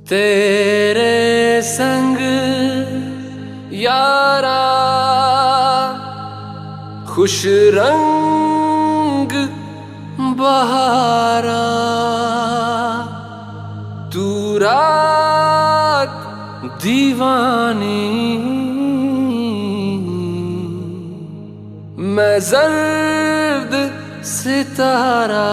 तेरे संग यारा खुश रंग बहारा, तू रात दीवानी, मैं जर्द सितारा।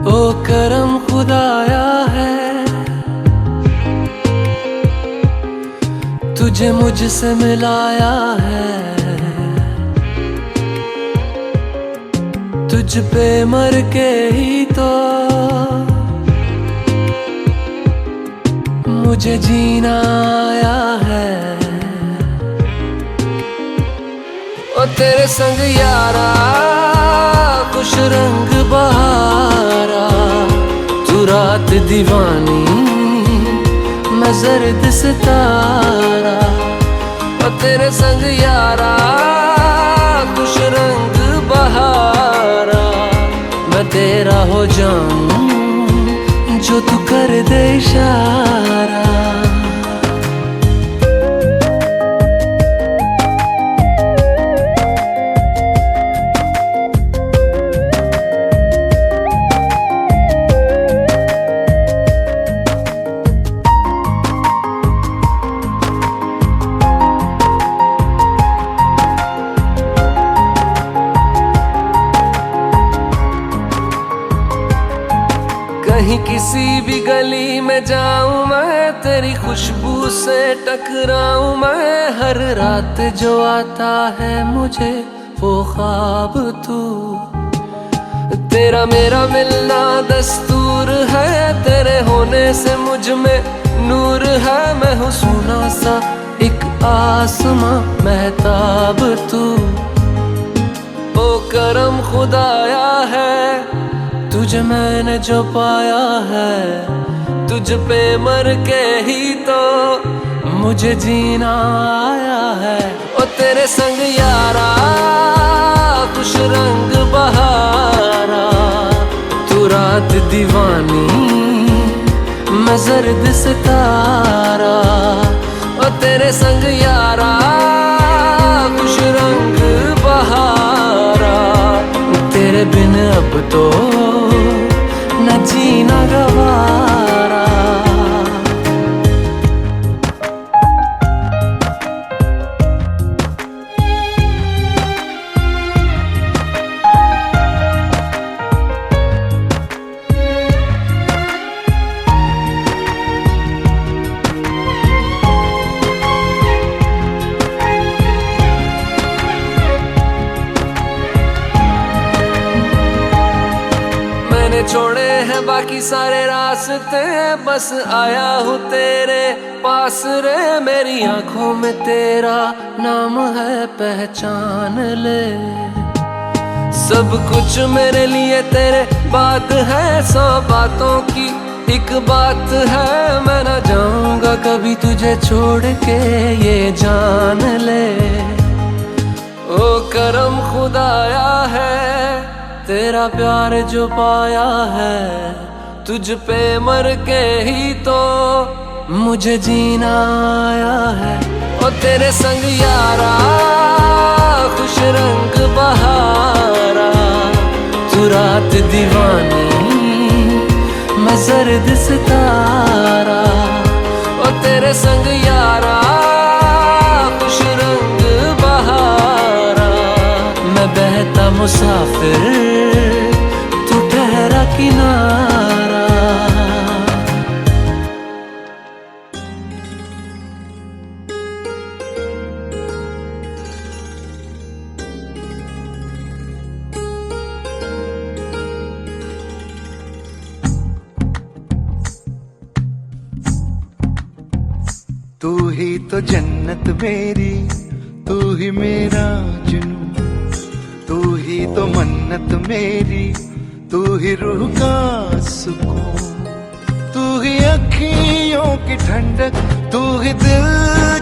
ओ करम खुदाया है, तुझे मुझसे मिलाया है। तुझ पे मर के ही तो मुझे जीना आया है। ओ तेरे संग यारा खुश रंग बहारा, तू रात दीवानी, मैं जर्द सितारा। ओ तेरे संग यारा खुश रंग बहारा, मैं तेरा हो जाऊं जो तू कर दे इशारा। कहीं किसी भी गली में जाऊं मैं, तेरी खुशबू से टकराऊं मैं। हर रात जो आता है मुझे वो ख्वाब तू, तेरा मेरा मिलना दस्तूर है। तेरे होने से मुझ में नूर है, मैं हूँ सोना सा एक आसमां महताब तू। ओ करम खुदाया है, तुझे मैंने जो पाया है। तुझ पे मर के ही तो मुझे जीना आया है। ओ तेरे संग यारा खुश रंग बहारा, तू रात दीवानी, मैं जर्द सितारा। ओ तेरे संग यारा खुश रंग बहारा, तेरे बिन अब तो न जीना गवारा। छोड़े हैं बाकी सारे रास्ते, बस आया हूँ तेरे पास रे। मेरी आंखों में तेरा नाम है, पहचान ले। सब कुछ मेरे लिए तेरे बात है, 100 बातों की एक बात है। मैं ना जाऊंगा कभी तुझे छोड़ के, ये जान ले। ओ करम खुदाया है, तेरा प्यार जो पाया है। तुझ पे मर के ही तो मुझे जीना आया है। ओ तेरे संग यारा खुश रंग बहारा, तू रात दीवानी, मैं जर्द सितारा। ओ तेरे संग यारा खुश रंग बहारा, मैं बहता मुसाफिर, तू ठहरा किनारा। तू ही तो जन्नत मेरी, तू ही मेरा जुनू, तू ही तो मन्नत मेरी, तू ही रूह का सुकून, तू ही अखियों की ठंडक, तू ही दिल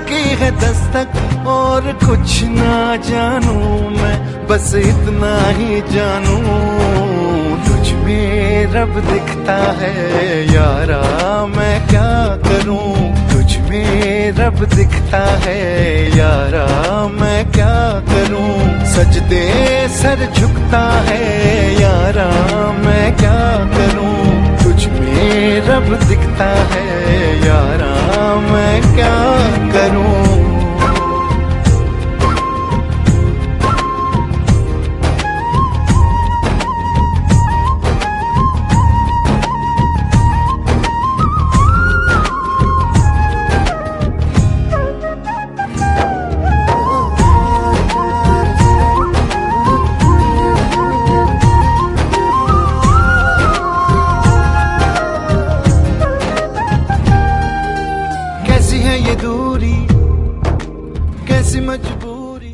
की है दस्तक। और कुछ ना जानू मैं, बस इतना ही जानू, तुझ में रब दिखता है यारा, मैं क्या करूं। तुझ में रब दिखता है यारा, मैं क्या करूं। सजदे सर झुकता है यारा, मैं क्या करूं। तुझ में रब दिखता है यारा, मैं क्या करूं। कैसी है ये दूरी, कैसी मजबूरी।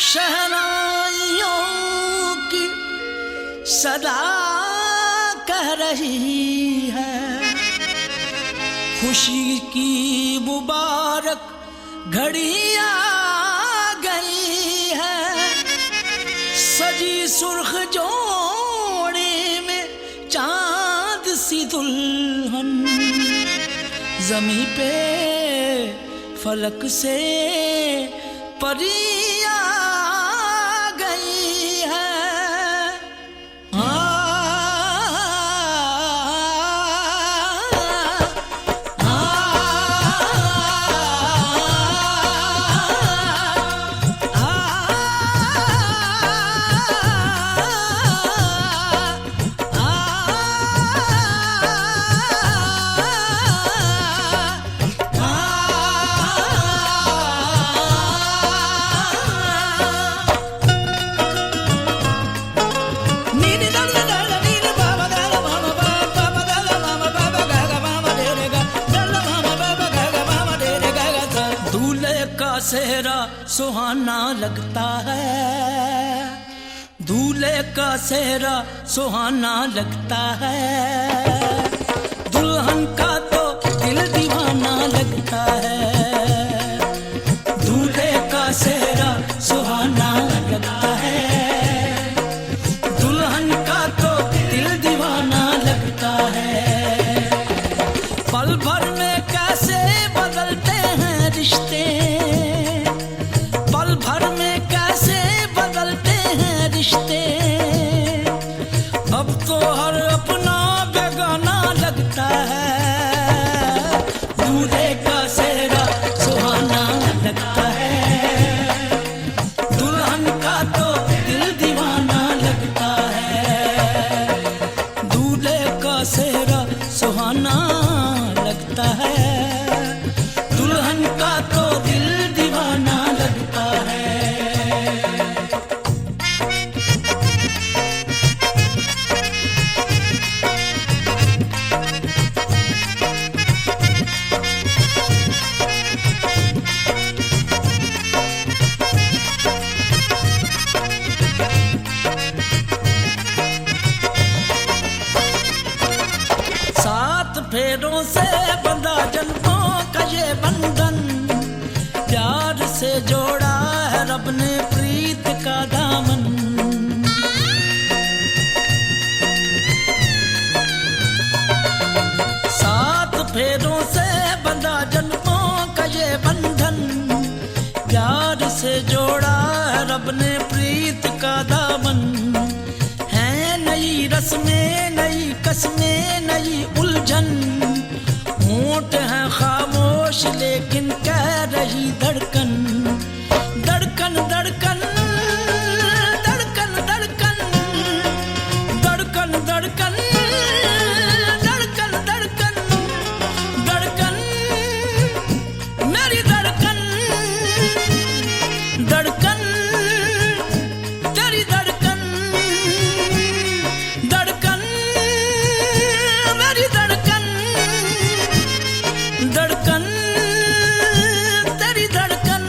शहनाइयों की सदा कह रही है, खुशी की मुबारक घड़ी आ गई है। सजी सुर्ख जोड़े में चांद सी दुल्हन, जमी पे फलक से परियां आ गई है। सेहरा सुहाना लगता है, दूल्हे का सेहरा सुहाना लगता है। दुल्हन का तो दिल दीवाना लगता है, दूल्हे का सेहरा सुहाना लगता है, दुल्हन का तो दिल दीवाना लगता है। पल भर में कैसे बदलते हैं रिश्ते, पल भर में कैसे बदलते हैं रिश्ते, अब तो हर अपना बेगाना लगता है, दूल्हे का सेहरा सुहाना लगता है, दुल्हन का तो दिल दीवाना लगता है, दूल्हे का सेहरा सुहाना लगता है, दुल्हन का तो दिल दीवाना लगता है। सात फेरों से बंधा जन्मों का ये बंधन, प्यार से जोड़ा है रब ने प्रीत का दामन। सात फेरों से बंधा जन्मों का ये बंधन, प्यार से जोड़ा है रब ने प्रीत का दामन। है नई रस्में, नई कस्में, नई उलझन, होंठ है खामोश लेकिन कह रही धड़कन, धड़कन धड़कन धड़कन धड़कन धड़कन धड़कन धड़कन धड़कन धड़कन मेरी धड़कन, धड़कन तेरी धड़कन, धड़कन मेरी धड़कन, धड़कन तेरी धड़कन,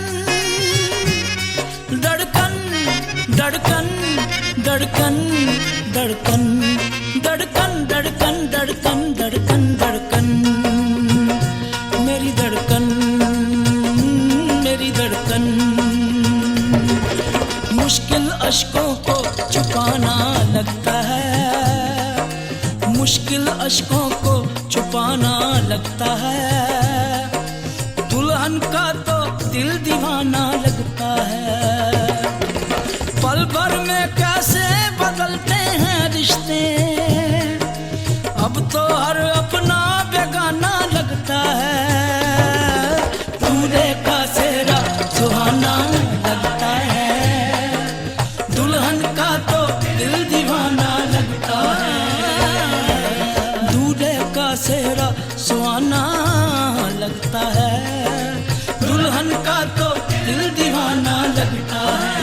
धड़कन धड़कन धड़कन धड़कन धड़कन धड़कन धड़कन धड़कन धड़कन मेरी धड़कन, मेरी धड़कन। मुश्किल अश्कों को छुपाना लगता है, मुश्किल अश्कों को छुपाना लगता है, दुल्हन का तो दिल दीवाना लगता है। पल भर में कैसे बदलते हैं रिश्ते, अब तो हर अपना बेगाना लगता है, दूल्हे का सेहरा सुहाना लगता है, दुल्हन का तो दिल दीवाना लगता है, दूल्हे का सेहरा सुहाना लगता है, दुल्हन का तो दिल दीवाना लगता है।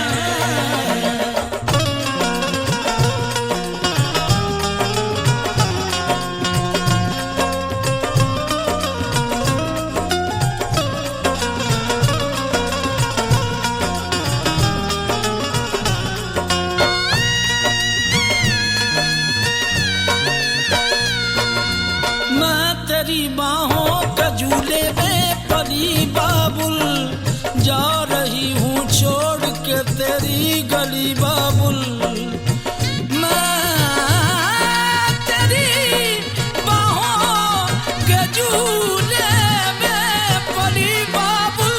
तेरी बाहों का झूले में परी बाबुल, जा रही हूँ छोड़ के तेरी गली बाबुल। मैं तेरी बाहों के झूले में परी बाबुल,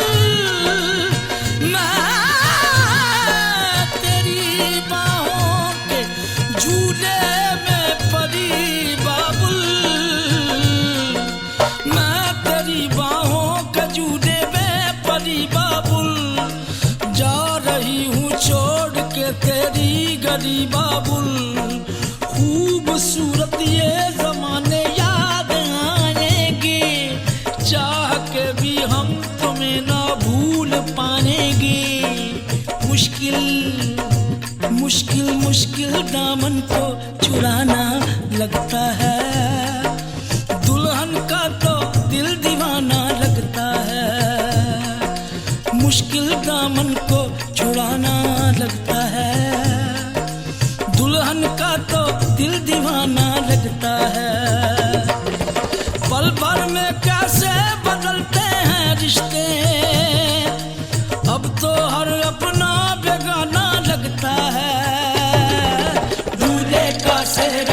मैं तेरी बाहों के झूले में परी बाबुल, बाहों के झूले में परी बाबुल, जा रही हूँ छोड़ के तेरी गली बाबुल। खूबसूरत ये जमाने याद आएंगे, चाह के भी हम तुम्हें ना भूल पाएंगे। मुश्किल मुश्किल मुश्किल दामन को चुराना लगता है, दुल्हन का तो दिल दीवाना लगता है। मुश्किल दामन को छुड़ाना लगता है, दुल्हन का तो दिल दीवाना लगता है।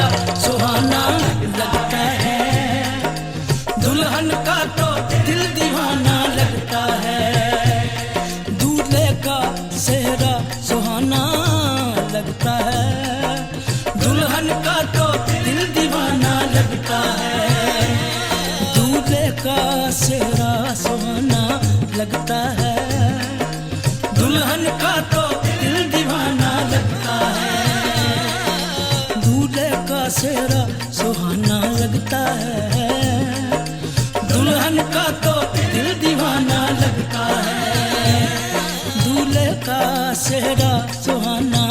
सेहरा सुहाना लगता है। दुल्हन का तो दिल दीवाना लगता है, दूल्हे का सेहरा सुहाना लगता है। दुल्हन का तो दिल दीवाना लगता है, दूल्हे का सेहरा सुहाना लगता है। दुल्हन का तो दिल दीवाना लगता है, दूल्हे का सेहरा सुहाना लगता है। दुल्हन का तो दिल दीवाना लगता है, दूल्हे का सेहरा सुहाना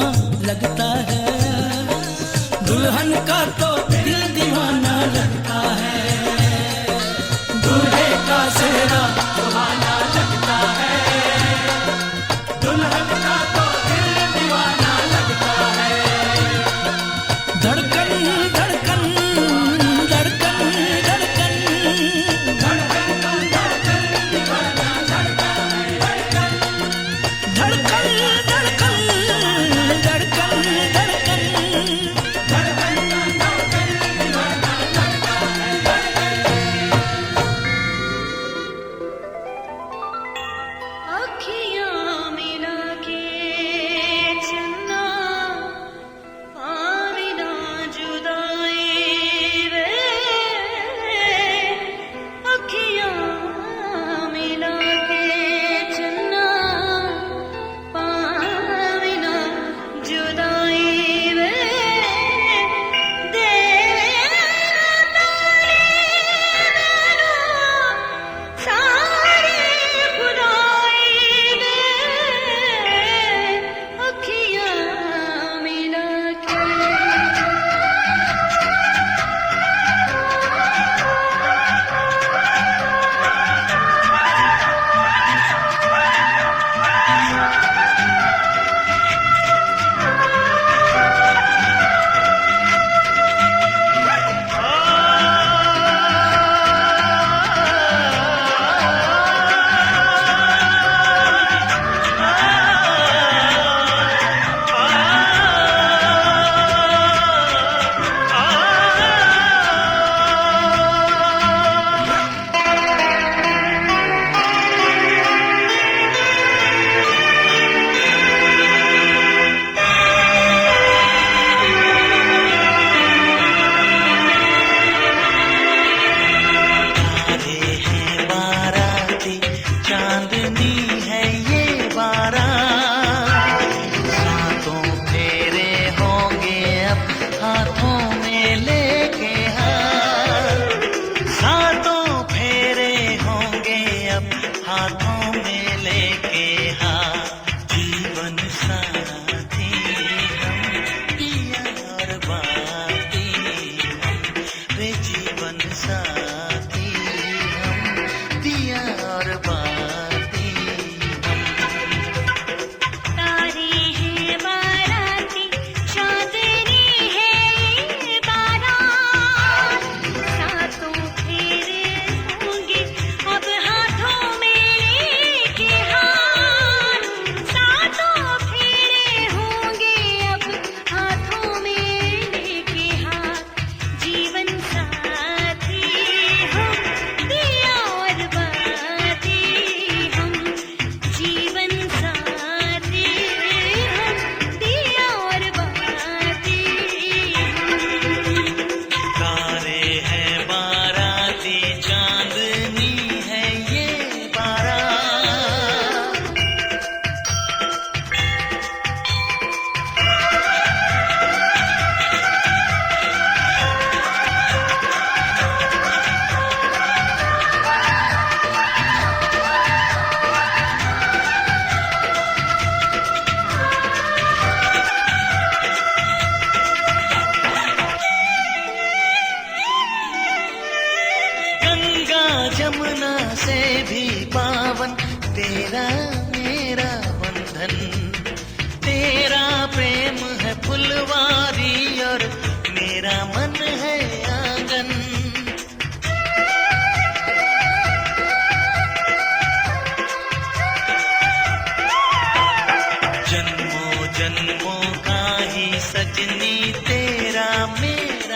लगता है। दुल्हन का तो दिल दीवाना लगता है, दूल्हे का सेहरा सुहाना लगता है। दुल्हन का तो दिल दीवाना लगता है। धड़कन धड़कन धड़कन धड़कन धड़कन धड़कन दीवाना लगता है। धड़कन धड़कन धड़कन धड़कन धड़कन धड़कन दीवाना लगता है। अखियाँ मिला के चन्ना पावे ना जुदाई वे। अखियाँ मिला के चन्ना पावे ना जुदाई वे। दे सारे खुदाई वे। अखियाँ मिला के तारे हैं बाराती, चांदनी है ये बारात। सातों फेरे होंगे अब हाथों में लेके हाथ। सातों फेरे होंगे अब हाथों में लेके हाथ। जीवन साथी हम पिया और बाती हम, वे जीवन साथी हम पिया और बाती हम। तारे हैं बाराती, चांदनी है ये बारात। सातों फेरे होंगे अब हाथों में लेके हाथ। सातों फेरे होंगे अब हाथों में लेके हाथ। जीवन साथी हम पिया और बाती हम, जीवन साथी हम पिया और बाती हम। तारे हैं बाराती, चांदनी है ये बारात। गंगा जमुना से भी पावन तेरा मेरा बंधन। तेरा प्रेम है फुलवारी और मेरा मन है आंगन। जन्मों जन्मों का ही सजनी तेरा मेरा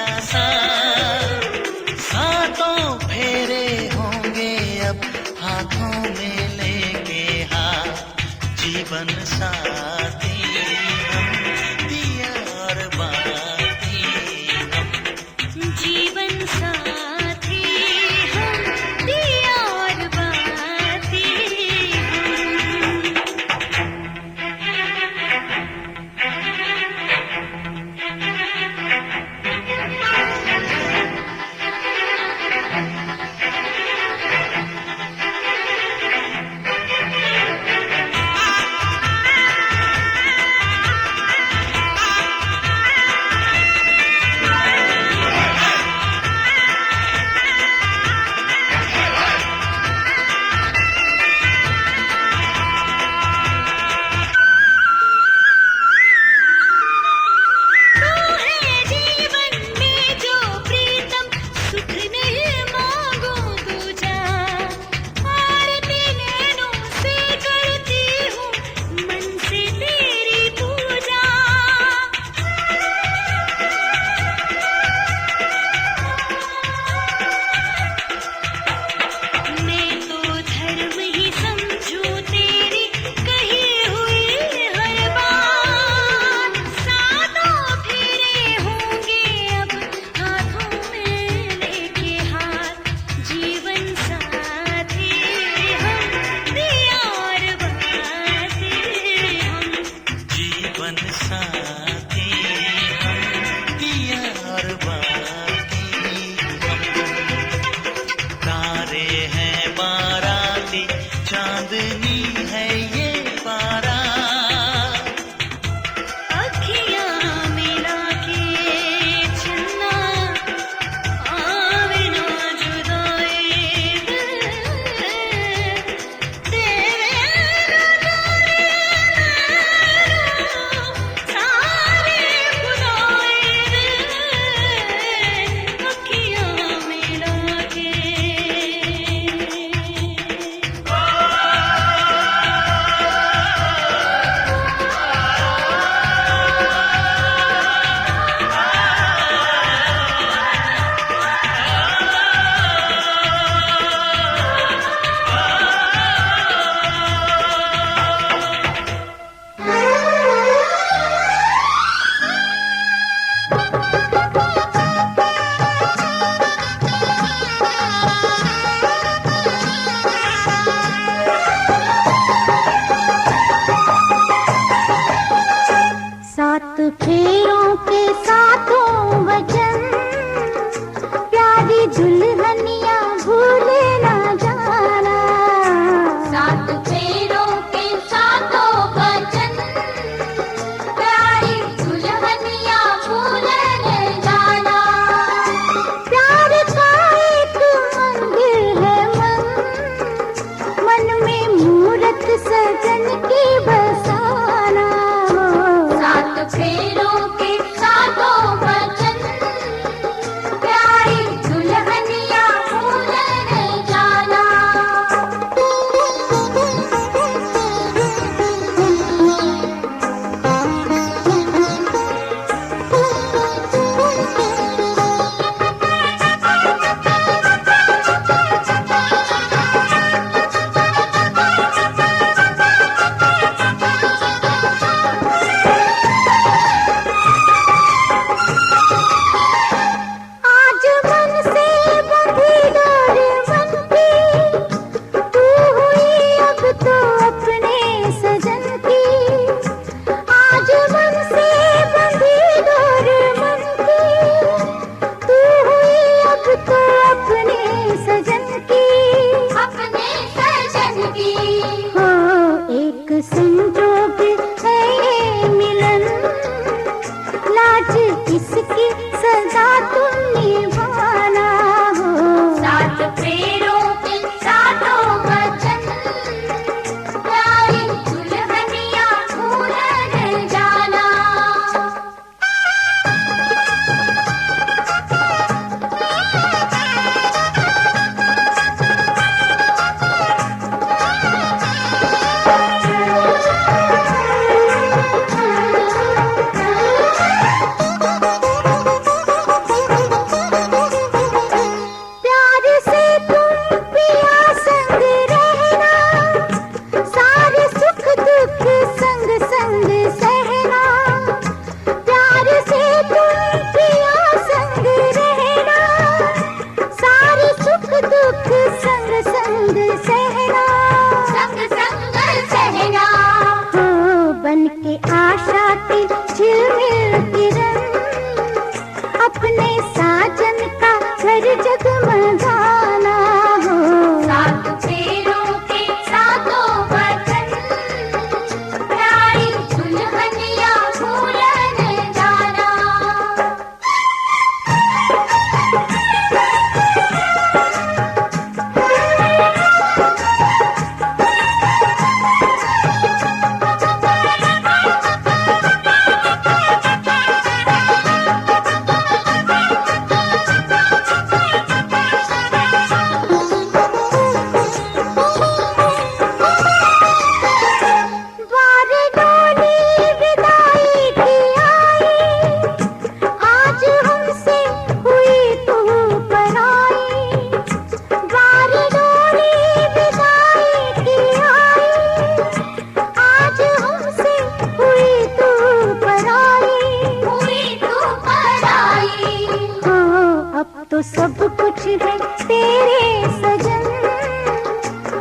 तो सब कुछ है तेरे सजन,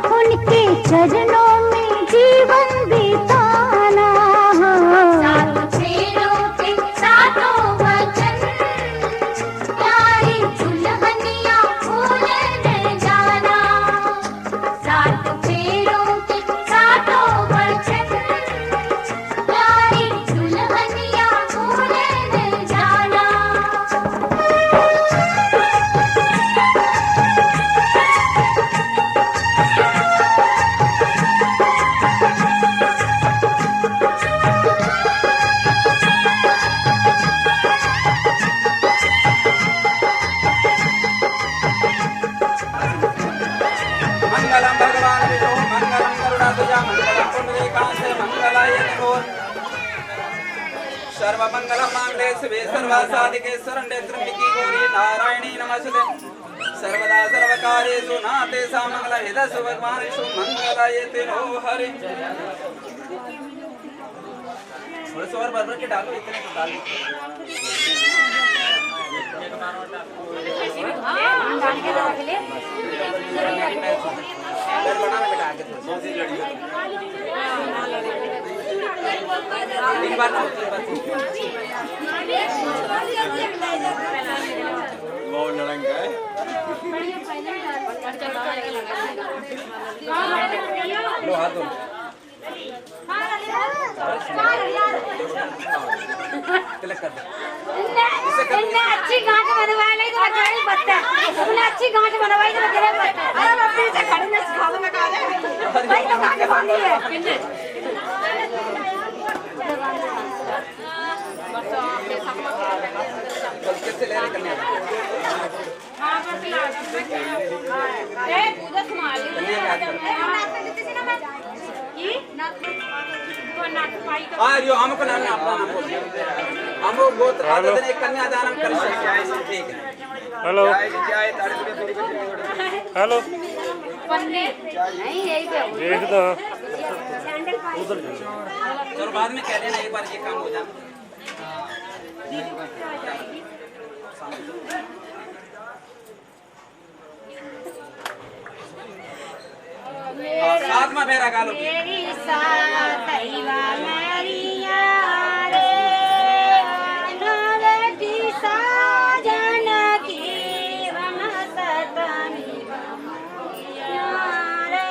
उनके चरणों में जीवन बिताना। सात फेरों के सातों वचन, प्यारी दुल्हनिया भूल न जाना। सात फेरों के सातों वचन, प्यारी दुल्हनिया भूल न जाना। मंगलम भगवान विष्णु मंगलम गरुड़ध्वजा मंगलम पुंडरीकाक्ष मंगलाय नमः। सर्वमंगलम मांगल्ये शिवे सर्वासाधिके शरण्ये त्र्यंबके गौरी नारायणी नमस्ते। सर्वदा सर्वकार्येषु नाते सामंगलम् हितैषु भगवानेषु मंगलाय ते नमो हरे। थोड़ा सा और भर के डालो, इतने तो डालो। तीन बार लो हाथ दो। तिलक कर दो। अच्छी गांठ बनवाई नहीं तो बच्चा नहीं बचता। तुमने अच्छी गांठ बनवाई तो बच्चा नहीं बचता। अरे मैं फिर से खड़ी में सिखा दूंगा कहाँ भाई तो गांठ बांधी है। किससे ले करने हाँ बस लास्ट ए पूजा संभाल आर्यो हमको नाम अपना नाम बोल हमको गोत्र आदि एक कन्यादानम कर सकते हैं। हेलो हेलो पंडित नहीं यही पे देख दो उधर चलो बाद में कह लेना, एक बार ये काम हो जाए। साथ में फेरा गालो। मेरी साथैवा मरिया रे नरती साजन की वन सतनी मरिया रे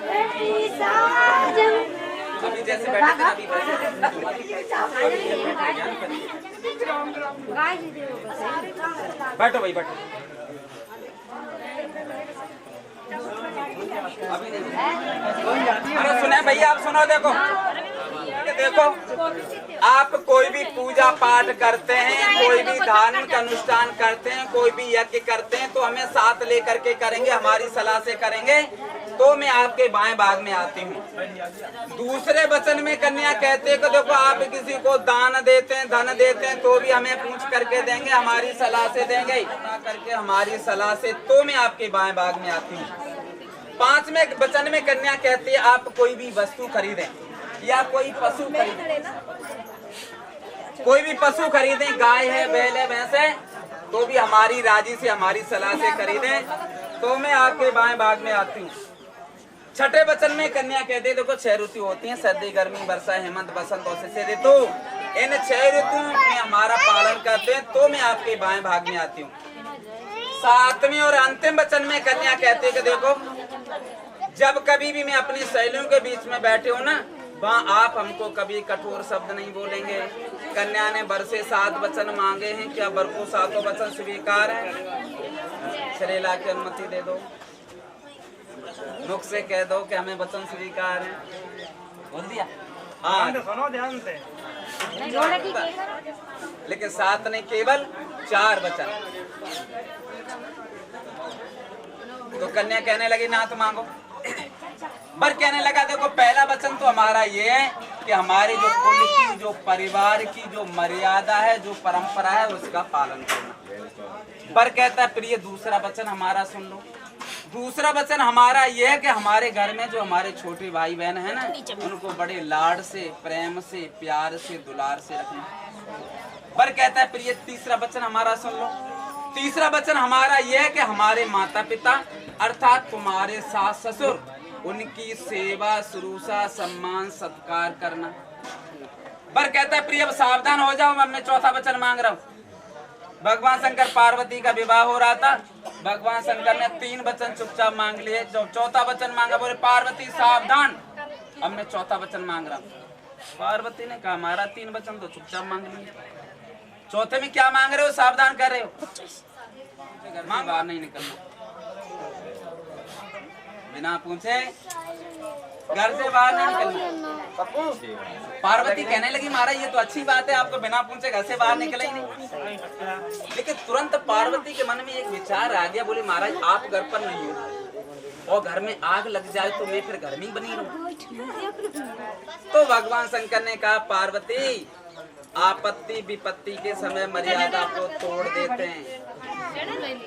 नरती साजन। अभी जैसे बैठे थे अभी बैठो भाई बैठो। अरे सुने भैया, आप सुनो, देखो देखो, आप कोई भी पूजा पाठ करते हैं, कोई भी धार्मिक अनुष्ठान करते हैं, कोई भी यज्ञ करते हैं तो हमें साथ लेकर के करेंगे, हमारी सलाह से करेंगे तो मैं आपके बाएं भाग में आती हूँ। दूसरे वचन में कन्या कहते हैं कि देखो आप किसी को दान देते हैं, धन देते हैं तो भी हमें पूछ करके देंगे, हमारी सलाह से देंगे, करके हमारी सलाह से तो मैं आपके बाएं भाग में आती हूँ। पांचवें वचन में कन्या कहती है आप कोई भी वस्तु खरीदें या कोई पशु खरीदें, कोई भी पशु खरीदें, गाय है, बैल है, भैंस है, तो भी हमारी राजी से, हमारी सलाह से खरीदें तो मैं आपके बाएं भाग में आती हूँ। छठे वचन में कन्या कहते हैं देखो 6 ऋतु होती हैं, सर्दी, गर्मी, वर्षा, हेमंत, बसंत और शरद ऋतु। इन 6 ऋतु में हमारा पालन करते हैं तो मैं आपके बाएं भाग में आती हूँ। सातवें और अंतिम वचन में कन्या कहते हैं कि देखो जब कभी भी मैं अपनी सहेलियों के बीच में बैठे हूँ ना, वहाँ आप हमको कभी कठोर शब्द नहीं बोलेंगे। कन्या ने वर से 7 वचन मांगे हैं, क्या वर को 7 वचन स्वीकार है? श्रेला की अनुमति दे दो, मुख से कह दो कि हमें वचन स्वीकार है। बोल दिया? हाँ, सुनो ध्यान से। लेकिन 7 नहीं, केवल 4 वचन। तो कन्या कहने लगी नाथ मांगो। पर कहने लगा देखो पहला वचन तो हमारा ये है कि हमारी जो कुल की, जो परिवार की जो मर्यादा है, जो परंपरा है, उसका पालन करना। पर कहता है प्रिय दूसरा वचन हमारा सुन लो। दूसरा वचन हमारा ये है कि हमारे घर में जो हमारे छोटे भाई बहन है ना, उनको बड़े लाड से, प्रेम से, प्यार से, दुलार से रखना। पर कहता है प्रिय तीसरा वचन हमारा सुन लो। तीसरा वचन हमारा यह है कि हमारे माता पिता अर्थात तुम्हारे सास ससुर उनकी सेवा शुरूसा सम्मान सत्कार करना। पर कहता है प्रिय अब सावधान हो जाओ, मैं चौथा वचन मांग रहा हूँ। भगवान शंकर पार्वती का विवाह हो रहा था, भगवान शंकर ने 3 वचन चुपचाप मांग लिए। जो चौथा वचन मांगा बोले पार्वती सावधान, अब मैं चौथा वचन मांग रहा हूँ। पार्वती ने कहा हमारा 3 वचन तो चुपचाप मांग लिए, चौथे में क्या मांग रहे हो, सावधान कर रहे हो। घर से बाहर नहीं निकलना, बिना पूछे घर से बाहर नहीं निकलना। पार्वती कहने लगी महाराज ये तो अच्छी बात है, आपको बिना पूछे घर से बाहर निकला ही नहीं। लेकिन तुरंत पार्वती के मन में एक विचार आ गया, बोले महाराज आप घर पर नहीं हो और घर में आग लग जाए तो मैं फिर घर में ही बनी रहूं। तो भगवान शंकर ने कहा पार्वती आपत्ति विपत्ति के समय मर्यादा को तोड़ देते हैं।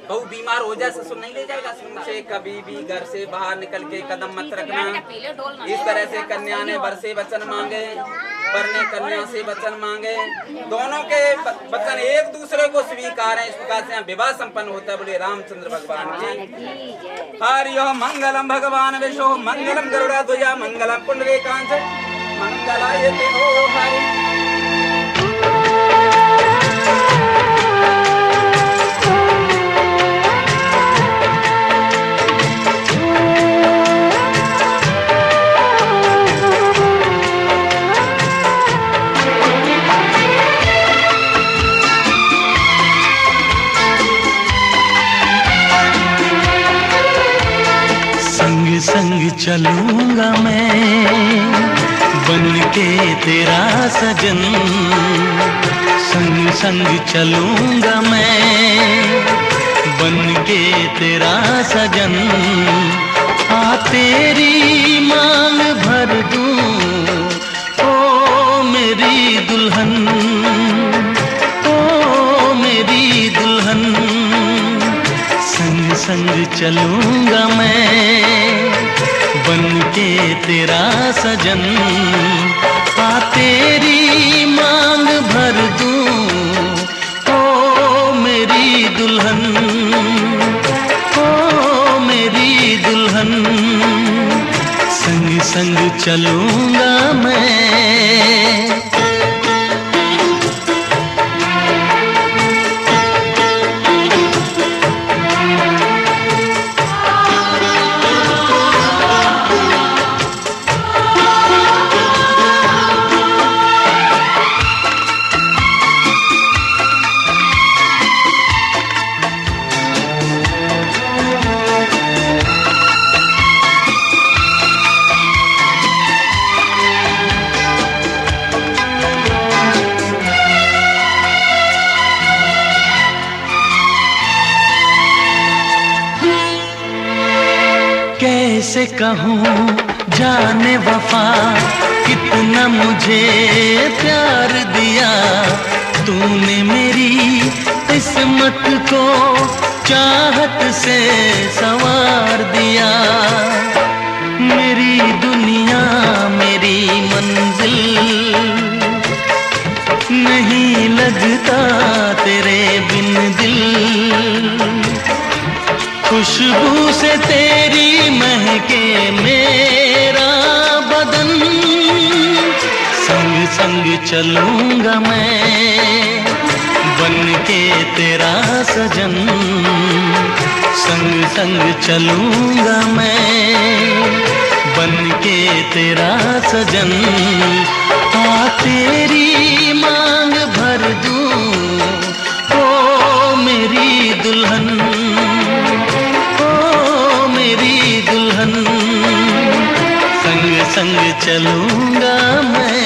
बहु बीमार हो जाए ससुर नहीं ले जाएगा, से कभी भी घर से बाहर निकल के कदम मत रखना। इस तरह से कन्या ने वर से वचन मांगे, वर ने कन्या से वचन मांगे, दोनों के वचन एक दूसरे को स्वीकार है। इस प्रकार से विवाह संपन्न होता है। बोले रामचंद्र भगवान की हरि ओम। मंगलम भगवान विष्णु मंगलम गरुड़ध्वजा मंगलम पुंडरीकांच मंगलाय तेनो हरि। संग चलूंगा मैं बन के तेरा सजन, संग संग चलूंगा मैं बन के तेरा सजन। आ तेरी मांग भर दूं ओ मेरी दुल्हन, ओ मेरी दुल्हन। संग संग चलूंगा मैं बन के तेरा सजन। आ तेरी मांग भर दूं ओ मेरी दुल्हन, ओ मेरी दुल्हन। संग संग चलूंगा मैं। कैसे कहूँ जाने वफा कितना मुझे प्यार दिया तूने मेरी किस्मत को चाहत से संवार दिया। मेरी दुनिया मेरी मंजिल नहीं लगता तेरे बिन दिल। खुशबू से तेरी महके मेरा बदन। संग संग चलूंगा मैं बन के तेरा सजन। संग संग चलूंगा मैं बन के तेरा सजन। आ तेरी मांग भर दूं ओ मेरी दुल्हन, मेरी दुल्हन। संग संग चलूंगा मैं।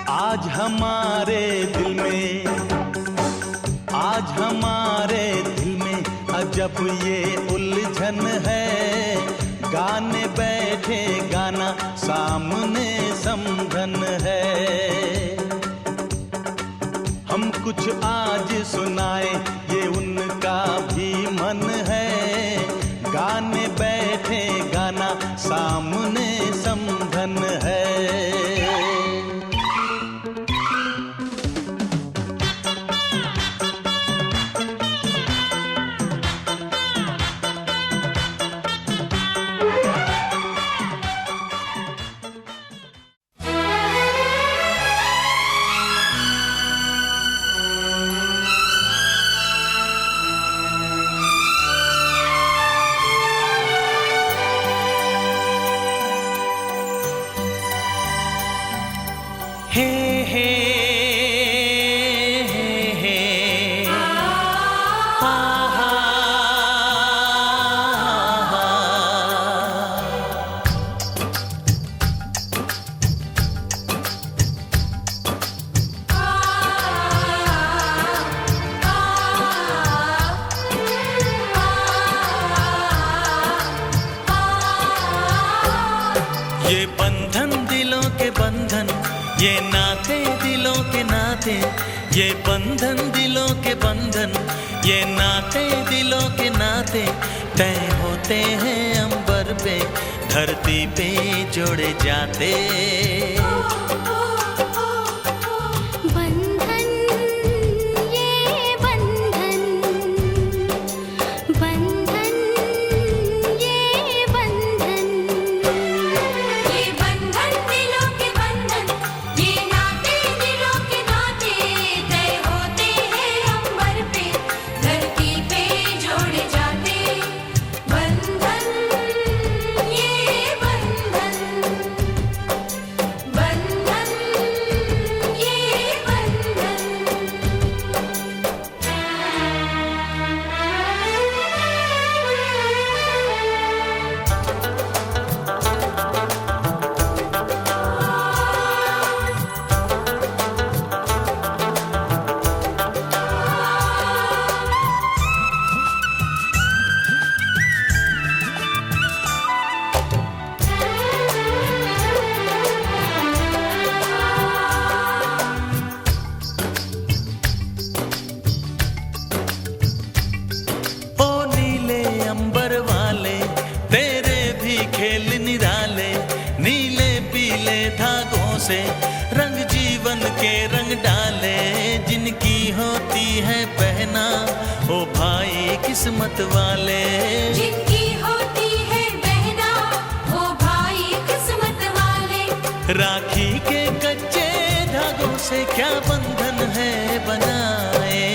आज हमारे दिल में, आज हमारे दिल में अजब ये उलझन है। गाने बैठे गाना सामने समझन है। हम कुछ आज सुनाए ये उन का भी मन है, गाने बैठे गाना सामने समधन है। ये बंधन दिलों के बंधन, ये नाते दिलों के नाते, ये बंधन दिलों के बंधन, ये नाते दिलों के नाते तय होते हैं अंबर पे, धरती पे जोड़े जाते। रंग जीवन के रंग डाले, जिनकी होती है बहना ओ भाई किस्मत वाले, जिनकी होती है बहना ओ भाई किस्मत वाले। राखी के कच्चे धागों से क्या बंधन है बनाए,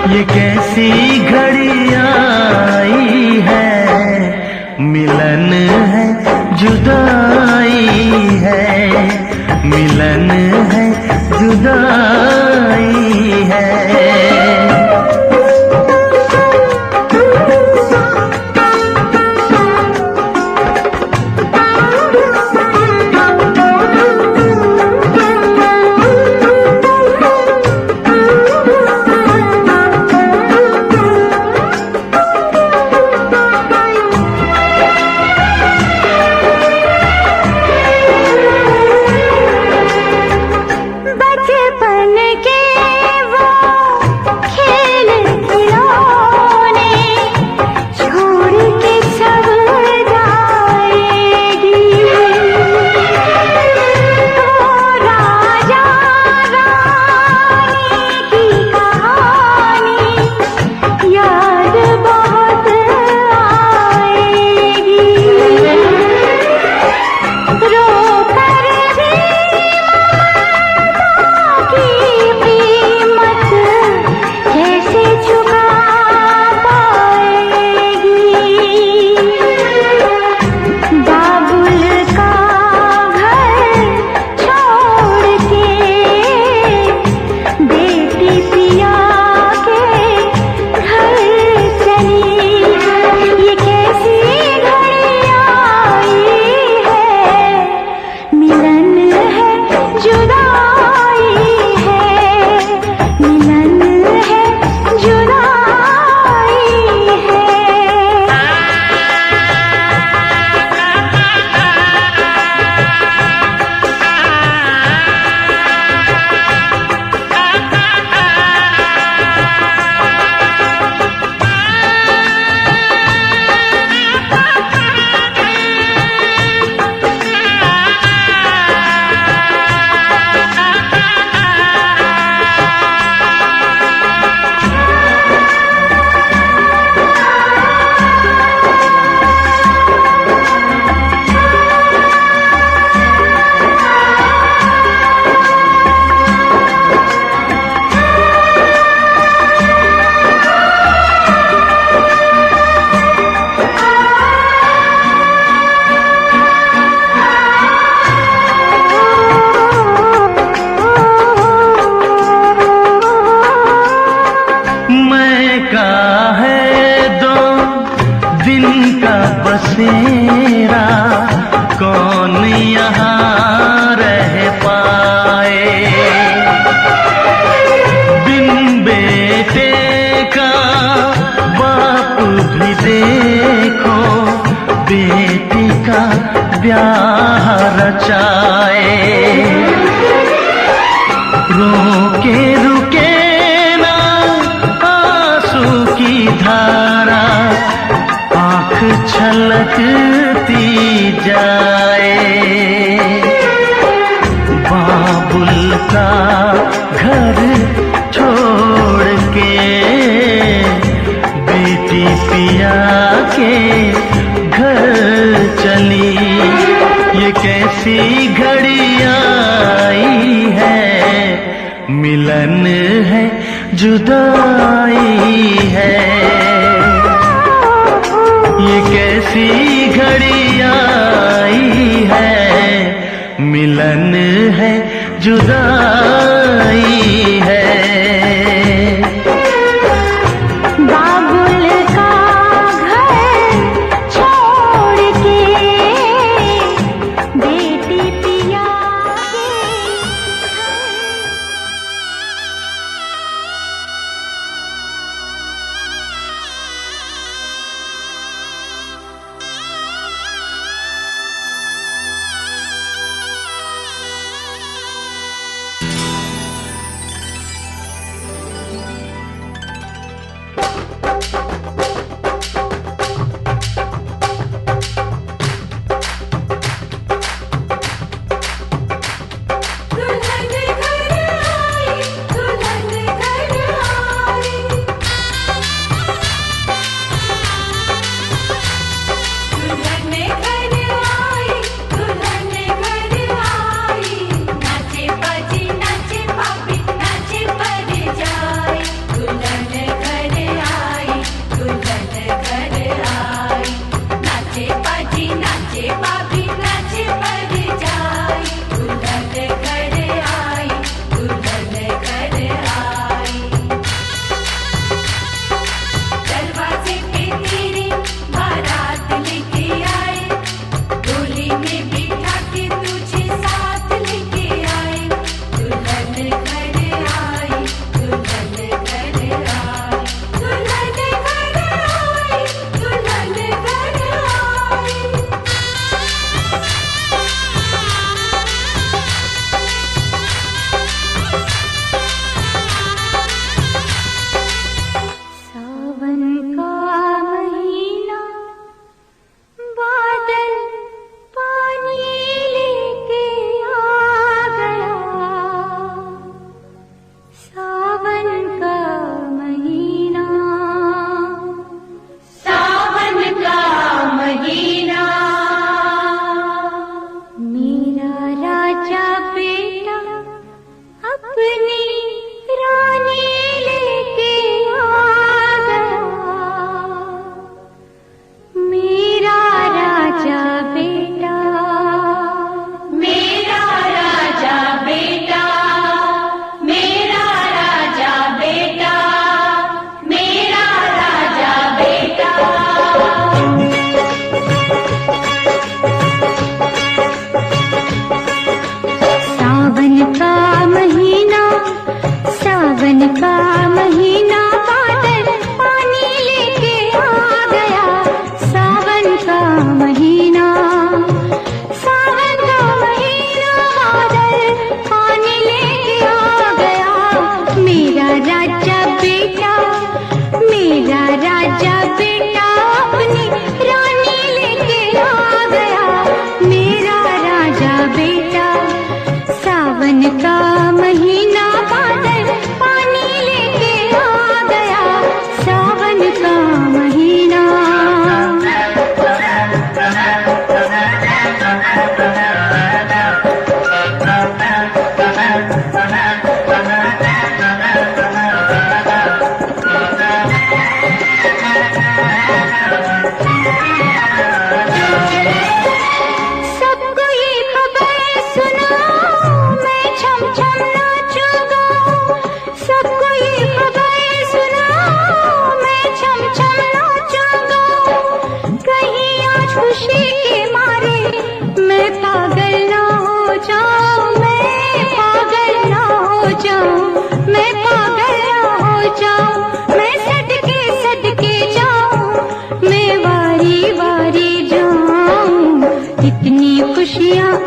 ये कैसी घड़ी आई है, मिलन है जुदाई है, मिलन है जुदाई है। राह रचाए। रोके रुके ना आंसू की धारा, आँख छलकती जाए। बाबुल का घर छोड़ के बेटी पिया के घर चली, ये कैसी घड़ी आई है, मिलन है जुदाई है। ये कैसी घड़ी आई है, मिलन है जुदाई है। बाबुल का घर छोड़ के बेटी पिया दुल्हन घर आई, दुल्हन घर आई। दुल्हन घर आई, दुल्हन घर आई। नाचे बाजी नाचे पापी, नाचे पर जाए। दुल्हन घर आई, दुल्हन घर आई। नाचे बाजी नाचे पापी, नाचे पर जाए। दुल्हन घर आई, दुल्हन घर आई। दरवाजे पे तेरे बारात लेके आए, डोली में बिठा के तुझे साथ लेके आए। दुल्हन घर आई, दुल्हन घर आई। दुल्हन घर आई, दुल्हन घर आई। सावन का महीना, बादल पानी लेके आ गया। सावन का महीना, सावन का महीना। मेरा राजा बेटा अपनी रानी लेके आ गया। मेरा राजा बेटा, मेरा राजा बेटा, मेरा राजा बेटा, मेरा राजा बेटा।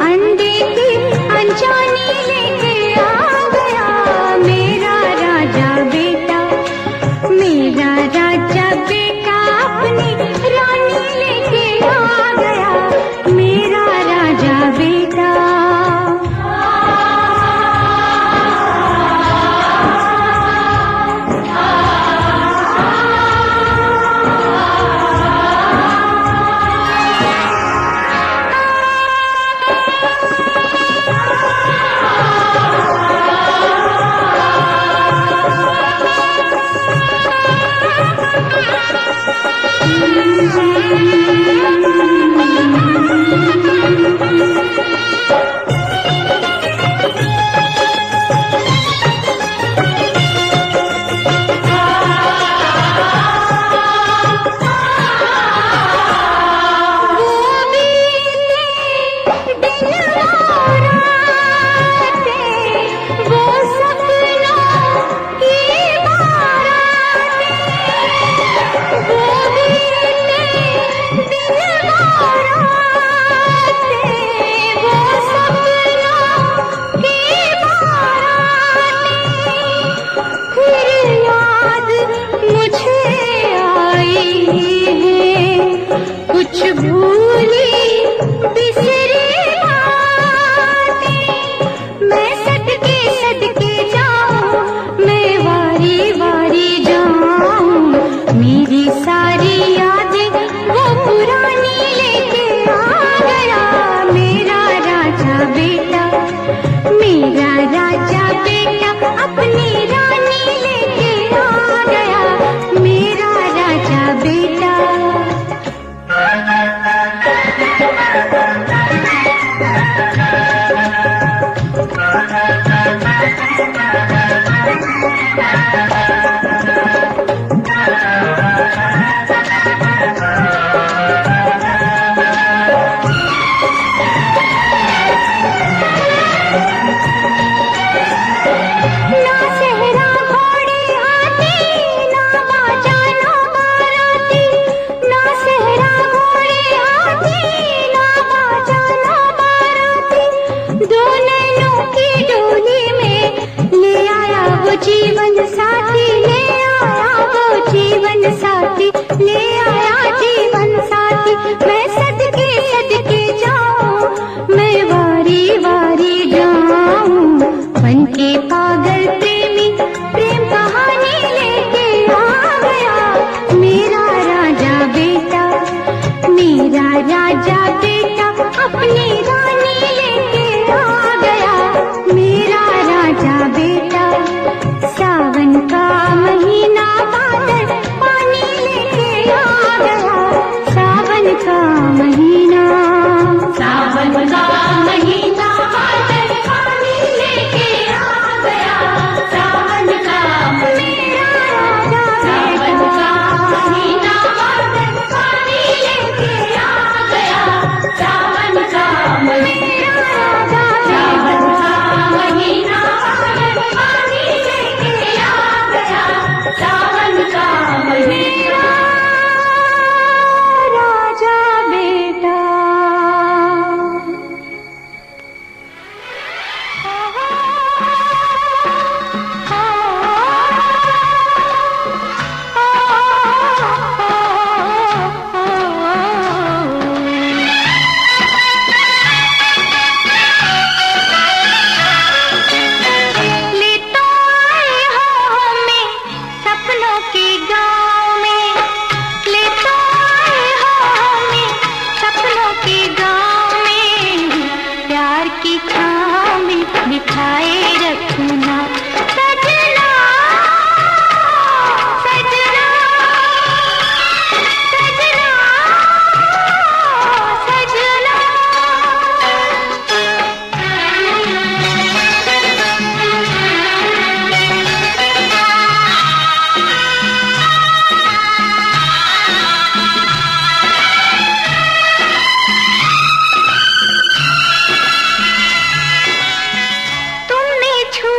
अंडे की अनजानी लेके आ गया मेरा राजा बेटा, मेरा राजा बेटा अपनी रानी लेके आ गया मेरा राजा बेटा। जीवन साथी ले आया वो जीवन साथी ले आया जीवन साथी। मैं सदके सदके जाऊं मैं वारी वारी जाऊं बन के पागल प्रेमी प्रेम कहानी लेके आ गया मेरा राजा बेटा, मेरा राजा बेटा अपनी रानी लेके आ गया मेरा राजा बेटा। सावन का महीना बादल पानी लेके आ गया सावन का महीना, सावन का महीना बादल पानी लेके आ गया सावन का मेरा राजा सावन का महीना बादल पानी लेके आ गया सावन का मेरा राजा सावन का महीना बादल पानी लेके आ गया सावन का मेरा राजा बेटा। ले तो आए हो हमें सपनों के गाँव में, ले तो आए हो हमें सपनों के गाँव में, प्यार की छाँव में बिठाए रखना सजना सजना सजना तुमने छू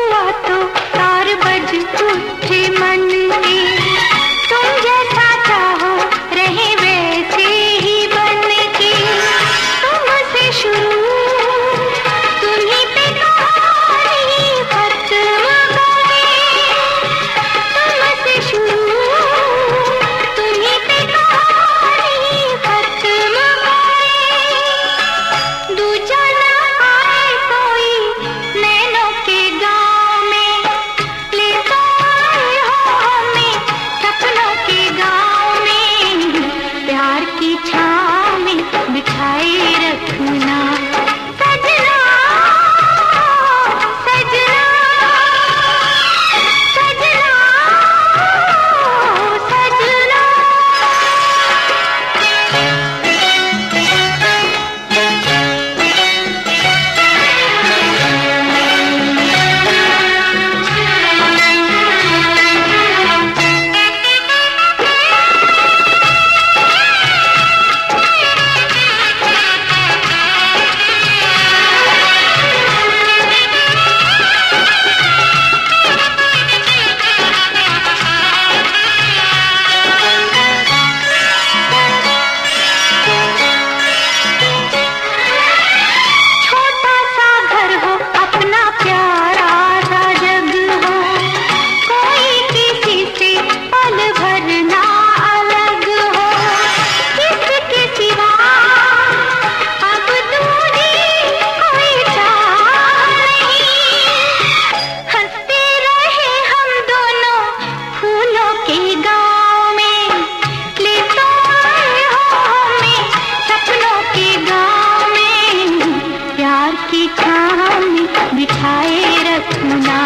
प्यार की छाँव में बिठाए रखना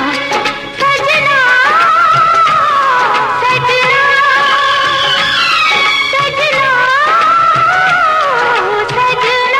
सजना सजना सजना सजना।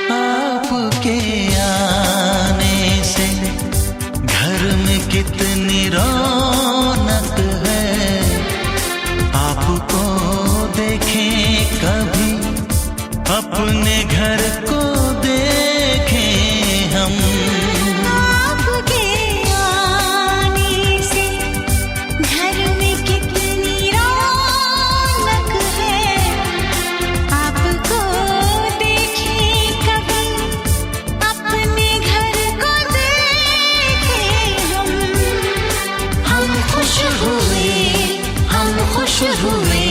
आपके आने से घर में कितनी रौनक है, आपको देखें कभी अपने घर को देखें हम। आपके आने से घर में कितनी रौनक है, आपको देखें कभी अपने घर को देखें हम। हम खुश हुए, हम खुश हुए,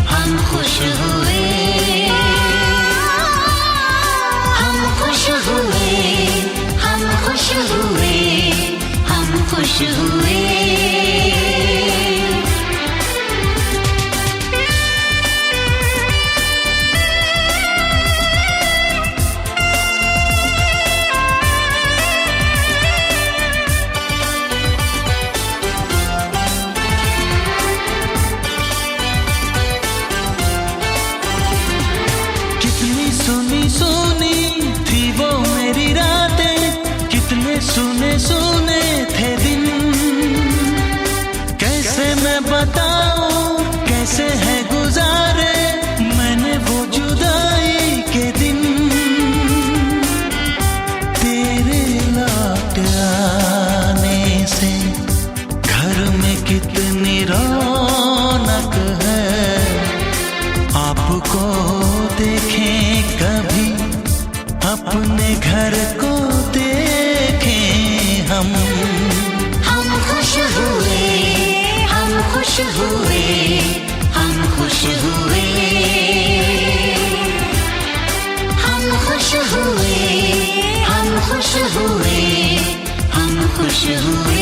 हम खुश हुए, हम खुश हुए, हम खुश हुए, हम खुश हुए। कितनी सुनी सुनी थी वो मेरी रातें, कितने सुने सुने थे दिन, कैसे मैं बताऊं कैसे है गुजारे मैंने वो जुदाई के दिन। तेरे लौट आने से घर में कितनी रौनक है, आपको देखें कभी अपने घर को देखें हम। हम खुश हुए, हम खुश हुए, हम खुश हुए, हम खुश हुए, हम खुश हुए, हम खुश हुए।